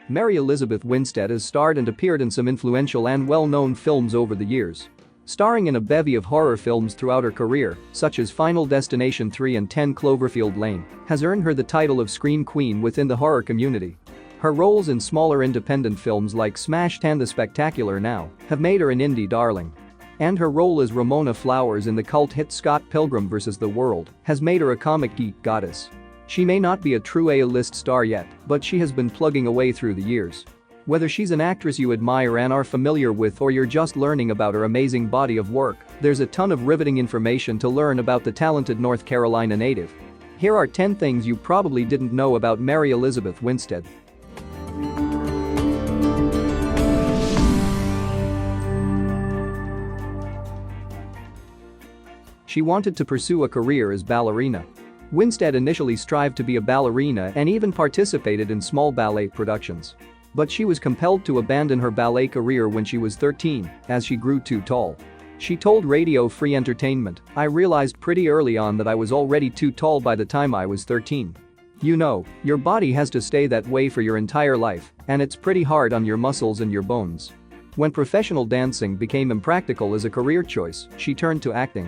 Mary Elizabeth Winstead has starred and appeared in some influential and well-known films over the years. Starring in a bevy of horror films throughout her career, such as Final Destination 3 and 10 Cloverfield Lane, has earned her the title of Scream Queen within the horror community. Her roles in smaller independent films like Smashed and The Spectacular Now have made her an indie darling. And her role as Ramona Flowers in the cult hit Scott Pilgrim vs. the World has made her a comic geek goddess. She may not be a true A-list star yet, but she has been plugging away through the years. Whether she's an actress you admire and are familiar with or you're just learning about her amazing body of work, there's a ton of riveting information to learn about the talented North Carolina native. Here are 10 things you probably didn't know about Mary Elizabeth Winstead. She wanted to pursue a career as ballerina. Winstead initially strived to be a ballerina and even participated in small ballet productions. But she was compelled to abandon her ballet career when she was 13, as she grew too tall. She told Radio Free Entertainment, "I realized pretty early on that I was already too tall by the time I was 13. You know, your body has to stay that way for your entire life, and it's pretty hard on your muscles and your bones." When professional dancing became impractical as a career choice, she turned to acting.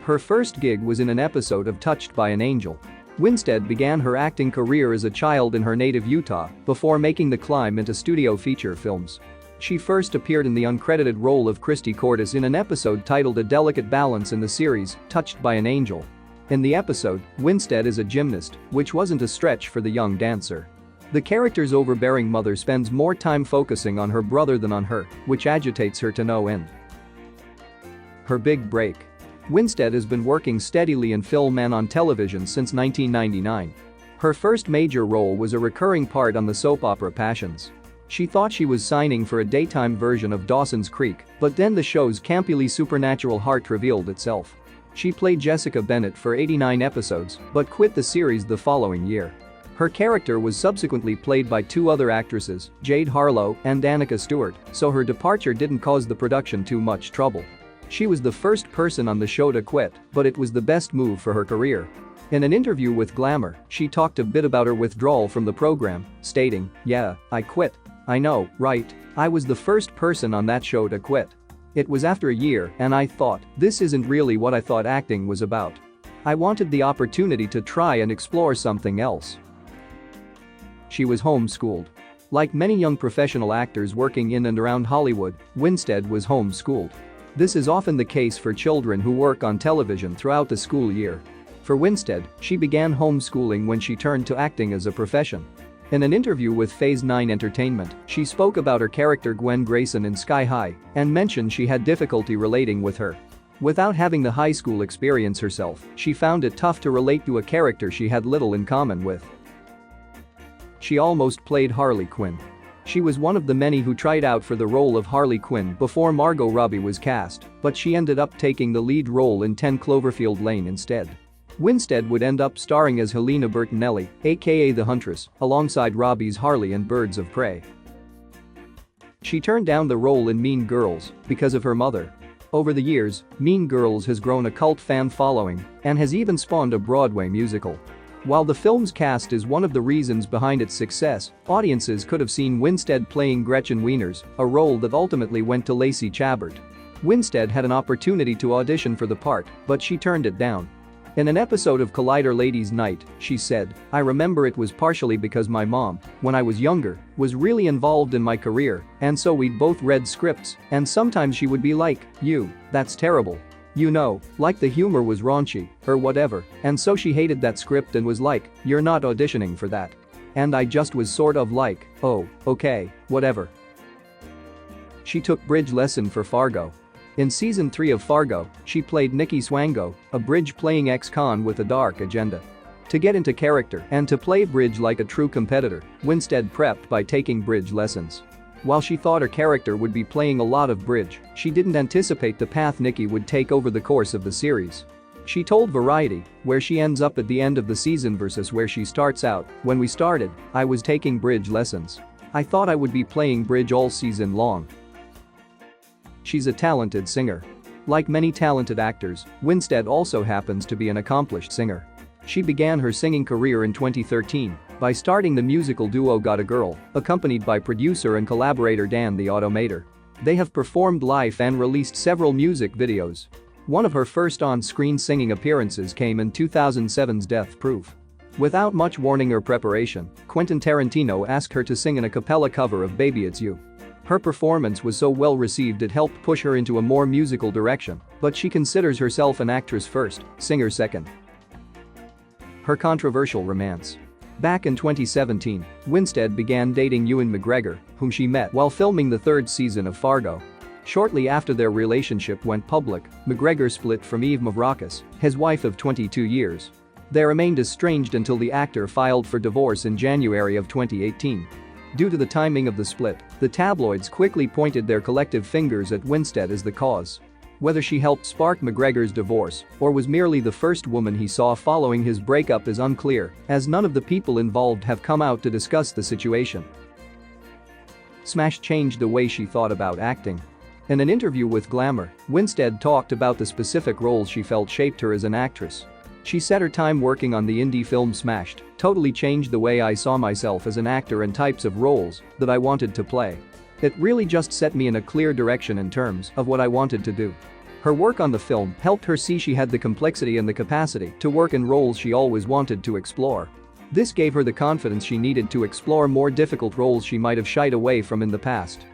Her first gig was in an episode of Touched by an Angel. Winstead began her acting career as a child in her native Utah before making the climb into studio feature films. She first appeared in the uncredited role of Christy Cordes in an episode titled A Delicate Balance in the series Touched by an Angel. In the episode, Winstead is a gymnast, which wasn't a stretch for the young dancer. The character's overbearing mother spends more time focusing on her brother than on her, which agitates her to no end. Her big break. Winstead has been working steadily in film and on television since 1999. Her first major role was a recurring part on the soap opera Passions. She thought she was signing for a daytime version of Dawson's Creek, but then the show's campily supernatural heart revealed itself. She played Jessica Bennett for 89 episodes, but quit the series the following year. Her character was subsequently played by two other actresses, Jade Harlow and Danica Stewart, so her departure didn't cause the production too much trouble. She was the first person on the show to quit, but it was the best move for her career. In an interview with Glamour, she talked a bit about her withdrawal from the program, stating, "Yeah, I quit. I know, right? I was the first person on that show to quit. It was after a year and I thought, this isn't really what I thought acting was about. I wanted the opportunity to try and explore something else." She was homeschooled. Like many young professional actors working in and around Hollywood, Winstead was homeschooled. This is often the case for children who work on television throughout the school year. For Winstead, she began homeschooling when she turned to acting as a profession. In an interview with Phase 9 Entertainment, she spoke about her character Gwen Grayson in Sky High and mentioned she had difficulty relating with her. Without having the high school experience herself, she found it tough to relate to a character she had little in common with. She almost played Harley Quinn. She was one of the many who tried out for the role of Harley Quinn before Margot Robbie was cast, but she ended up taking the lead role in 10 Cloverfield Lane instead. Winstead would end up starring as Helena Bertinelli, aka the Huntress, alongside Robbie's Harley in Birds of Prey. She turned down the role in Mean Girls because of her mother. Over the years, Mean Girls has grown a cult fan following and has even spawned a Broadway musical. While the film's cast is one of the reasons behind its success, audiences could have seen Winstead playing Gretchen Wieners, a role that ultimately went to Lacey Chabert. Winstead had an opportunity to audition for the part, but she turned it down. In an episode of Collider Ladies Night, she said, "I remember it was partially because my mom, when I was younger, was really involved in my career, and so we'd both read scripts, and sometimes she would be like, 'That's terrible. You know, like the humor was raunchy, or whatever,' and so she hated that script and was like, 'You're not auditioning for that.' And I just was sort of like, 'Oh, okay, whatever.'" She took bridge lesson for Fargo. In season 3 of Fargo, she played Nikki Swango, a bridge-playing ex-con with a dark agenda. To get into character and to play bridge like a true competitor, Winstead prepped by taking bridge lessons. While she thought her character would be playing a lot of bridge, she didn't anticipate the path Nikki would take over the course of the series. She told Variety, where she ends up at the end of the season versus where she starts out, "When we started, I was taking bridge lessons. I thought I would be playing bridge all season long." She's a talented singer. Like many talented actors, Winstead also happens to be an accomplished singer. She began her singing career in 2013 by starting the musical duo Got a Girl, accompanied by producer and collaborator Dan the Automator. They have performed live and released several music videos. One of her first on-screen singing appearances came in 2007's Death Proof. Without much warning or preparation, Quentin Tarantino asked her to sing an a cappella cover of Baby It's You. Her performance was so well received it helped push her into a more musical direction, but she considers herself an actress first, singer second. Her controversial romance. Back in 2017, Winstead began dating Ewan McGregor, whom she met while filming the third season of Fargo. Shortly after their relationship went public, McGregor split from Eve Mavrakis, his wife of 22 years. They remained estranged until the actor filed for divorce in January of 2018. Due to the timing of the split, the tabloids quickly pointed their collective fingers at Winstead as the cause. Whether she helped spark McGregor's divorce or was merely the first woman he saw following his breakup is unclear, as none of the people involved have come out to discuss the situation. Smash changed the way she thought about acting. In an interview with Glamour, Winstead talked about the specific roles she felt shaped her as an actress. She said her time working on the indie film Smashed totally changed the way I saw myself as an actor and types of roles that I wanted to play. It really just set me in a clear direction in terms of what I wanted to do. Her work on the film helped her see she had the complexity and the capacity to work in roles she always wanted to explore. This gave her the confidence she needed to explore more difficult roles she might have shied away from in the past.